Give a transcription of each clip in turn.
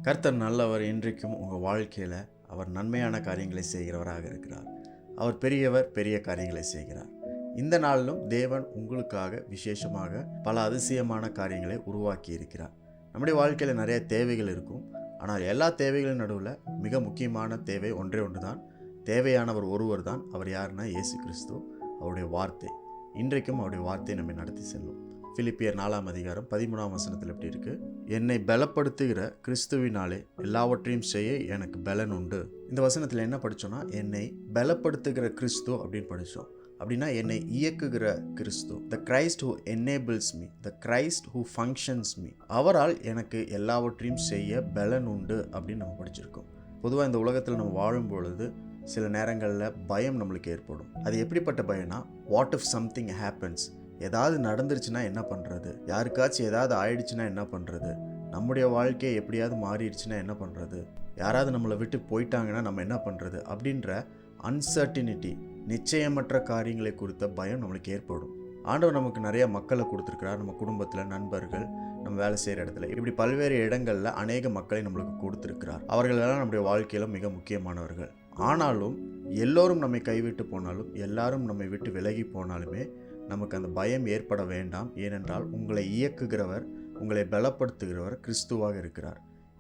கர்த்தர் நல்லவர். இன்றைக்கும் உங்கள் வாழ்க்கையில் அவர் நன்மையான காரியங்களை செய்கிறவராக இருக்கிறார். அவர் பெரியவர், பெரிய காரியங்களை செய்கிறார். இந்த நாளிலும் தேவன் உங்களுக்காக விசேஷமாக பல அதிசயமான காரியங்களை உருவாக்கி இருக்கிறார். நம்முடைய வாழ்க்கையில் நிறைய தேவைகள் இருக்கும். ஆனால் எல்லா தேவைகளின் நடுவில் மிக முக்கியமான தேவை ஒன்றே ஒன்று தான். தேவையானவர் ஒருவர் தான். அவர் யாருன்னா இயேசு கிறிஸ்து. அவருடைய வார்த்தை இன்றைக்கும் அவருடைய வார்த்தை நம்மை நடத்தி செல்லும். பிலிப்பியர் 4:13 எப்படி இருக்கு? என்னை பலப்படுத்துகிற கிறிஸ்துவினாலே எல்லாவற்றையும் செய்ய எனக்கு பலன் உண்டு. இந்த வசனத்தில் என்ன படித்தோன்னா, என்னை பலப்படுத்துகிற கிறிஸ்து அப்படின்னு படித்தோம். அப்படின்னா என்னை இயக்குகிற கிறிஸ்து, the Christ who enables me, the Christ who functions me. அவரால் எனக்கு எல்லாவற்றையும் செய்ய பலன் உண்டு அப்படின்னு நம்ம படிச்சிருக்கோம். பொதுவாக இந்த உலகத்தில் நம்ம வாழும் பொழுது சில நேரங்களில் பயம் நம்மளுக்கு ஏற்படும். அது எப்படிப்பட்ட பயம்னா, வாட் இஃப் சம்திங் ஹேப்பன்ஸ், ஏதாவது நடந்துருச்சுன்னா என்ன பண்ணுறது, யாருக்காச்சும் ஏதாவது ஆயிடுச்சுன்னா என்ன பண்ணுறது, நம்முடைய வாழ்க்கையை எப்படியாவது மாறிடுச்சுன்னா என்ன பண்ணுறது, யாராவது நம்மளை விட்டு போயிட்டாங்கன்னா நம்ம என்ன பண்ணுறது அப்படின்ற அன்சர்டினிட்டி, நிச்சயமற்ற காரியங்களை குறித்த பயம் நம்மளுக்கு ஏற்படும். ஆண்டவர் நமக்கு நிறைய மக்களை கொடுத்துருக்கிறார். நம்ம குடும்பத்தில், நண்பர்கள், நம்ம வேலை செய்கிற இடத்துல, இப்படி பல்வேறு இடங்களில் அநேக மக்களை நம்மளுக்கு கொடுத்துருக்கிறார். அவர்களெல்லாம் நம்முடைய வாழ்க்கையில் மிக முக்கியமானவர்கள். ஆனாலும் எல்லோரும் நம்மை கைவிட்டு போனாலும், எல்லாரும் நம்மை விட்டு விலகி போனாலுமே நமக்கு அந்த பயம் ஏற்பட வேண்டாம். ஏனென்றால் உங்களை இயக்குகிறவர், உங்களை பலப்படுத்துகிறவர் கிறிஸ்துவாக இருக்கிறார்.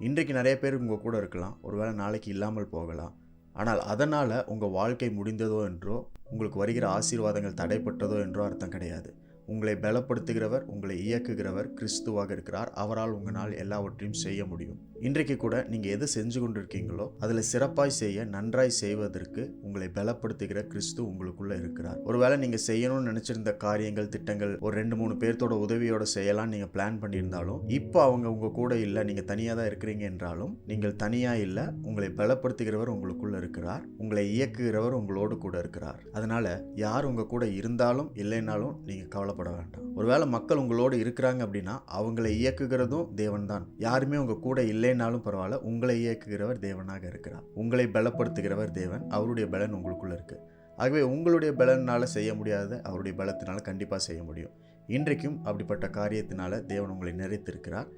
இன்றைக்கு நிறைய பேர் உங்கள் கூட இருக்கலாம், ஒருவேளை நாளைக்கு இல்லாமல் போகலாம். ஆனால் அதனால் உங்கள் வாழ்க்கை முடிந்ததோ என்றோ, உங்களுக்கு வருகிற ஆசீர்வாதங்கள் தடைப்பட்டதோ என்றோ அர்த்தம் கிடையாது. உங்களை பலப்படுத்துகிறவர், உங்களை இயக்குகிறவர் கிறிஸ்துவாக இருக்கிறார். அவரால் உங்களால் எல்லாவற்றையும் செய்ய முடியும். இன்றைக்கு கூட நீங்கள் எது செஞ்சு கொண்டிருக்கீங்களோ அதில் சிறப்பாய் செய்ய, நன்றாய் செய்வதற்கு உங்களை பலப்படுத்துகிற கிறிஸ்து உங்களுக்குள்ளே இருக்கிறார். ஒருவேளை நீங்கள் செய்யணும்னு நினச்சிருந்த காரியங்கள், திட்டங்கள் ஒரு 2-3 பேர்த்தோட உதவியோடு செய்யலாம் நீங்கள் பிளான் பண்ணியிருந்தாலும், இப்போ அவங்க உங்கள் கூட இல்லை, நீங்கள் தனியாக தான் இருக்கிறீங்க என்றாலும், நீங்கள் தனியாக இல்லை. உங்களை பலப்படுத்துகிறவர் உங்களுக்குள்ளே இருக்கிறார். உங்களை இயக்குகிறவர் உங்களோடு கூட இருக்கிறார். அதனால் யார் உங்கள் கூட இருந்தாலும் இல்லைனாலும் நீங்கள் கவலைப்பட வேண்டாம். ஒருவேளை மக்கள் உங்களோடு இருக்கிறாங்க அப்படின்னா அவங்களை இயக்குகிறதும் தேவன் தான். யாருமே உங்க கூட இல்லைனாலும் பரவாயில்ல, உங்களை இயக்குகிறவர் தேவனாக இருக்கிறார். உங்களை பலப்படுத்துகிறவர் தேவன். அவருடைய பலன் உங்களுக்குள்ள இருக்கு. ஆகவே உங்களுடைய பலனால செய்ய முடியாத அவருடைய பலத்தினால கண்டிப்பாக செய்ய முடியும். இன்றைக்கும் அப்படிப்பட்ட காரியத்தினால தேவன் உங்களை நிறைத்திருக்கிறார்.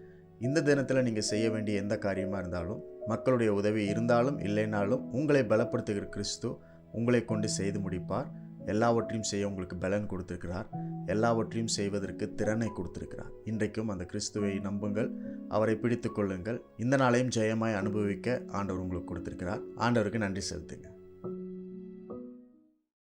இந்த தினத்தில் நீங்கள் செய்ய வேண்டிய எந்த காரியமாக இருந்தாலும், மக்களுடைய உதவி இருந்தாலும் இல்லைனாலும், உங்களை பலப்படுத்துகிற கிறிஸ்து உங்களை கொண்டு செய்து முடிப்பார். எல்லாவற்றையும் செய்ய உங்களுக்கு பலன் கொடுத்திருக்கிறார். எல்லாவற்றையும் செய்வதற்கு திறனை கொடுத்திருக்கிறார். இன்றைக்கும் அந்த கிறிஸ்துவை நம்புங்கள், அவரை பிடித்து கொள்ளுங்கள். இந்த நாளையும் ஜெயமாய் அனுபவிக்க ஆண்டவர் உங்களுக்கு கொடுத்திருக்கிறார். ஆண்டவருக்கு நன்றி செலுத்துங்க.